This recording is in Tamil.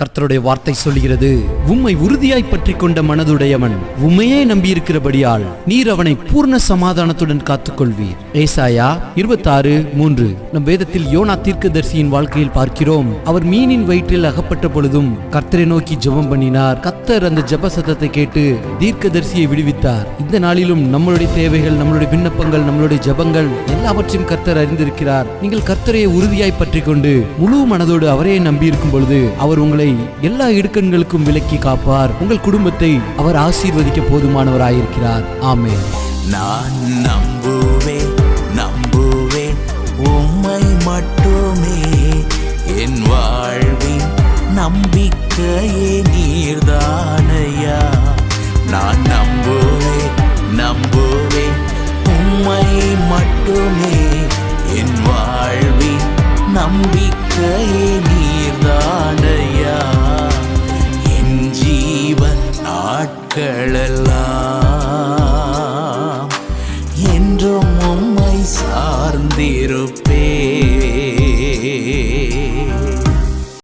கர்த்தருடைய வார்த்தை சொல்கிறது, உம்மை உறுதியாய் பற்றி கொண்ட மனதுடையவன் உம்மையே நம்பியிருக்கிறபடியால் நீர் அவனை பூர்ண சமாதானத்துடன் காத்துக்கொள்வீர். ஏசாயா 26:3. நம் வேதத்தில் யோனா தீர்க்கதரிசியின் வாழ்க்கையில் பார்க்கிறோம். அவர் மீனின் வயிற்றில் அகப்பட்ட பொழுதும் கர்த்தரை நோக்கி ஜெபம் பண்ணினார். கர்த்தர் அந்த ஜெப சத்தத்தை கேட்டு தீர்க்கதரிசியை விடுவித்தார். இந்த நாளிலும் நம்மளுடைய தேவைகள், நம்மளுடைய விண்ணப்பங்கள், நம்மளுடைய ஜெபங்கள் எல்லாவற்றையும் கர்த்தர் அறிந்திருக்கிறார். நீங்கள் கர்த்தரையை உறுதியாய் பற்றி கொண்டு முழு மனதோடு அவரையே நம்பி இருக்கும் பொழுது அவர் உங்களை எல்லா இடுக்கண்களுக்கும் விலக்கி காப்பார். உங்கள் குடும்பத்தை அவர் ஆசீர்வதிக்க போதுமானவராயிருக்கிறார். ஆமென். நான் நம்புவேன் உம்மை மட்டுமே, என் வாழ்வின் நம்பிக்கையே நீர்தானையா. நான் நம்புவேன் உம்மை மட்டுமே, என் வாழ்வின் நம்பிக்கையே நீர்தானையா. என் ஜீவன் நாட்களெல்லாம் என்றும் உம்மை சார்ந்திருப்பேன்.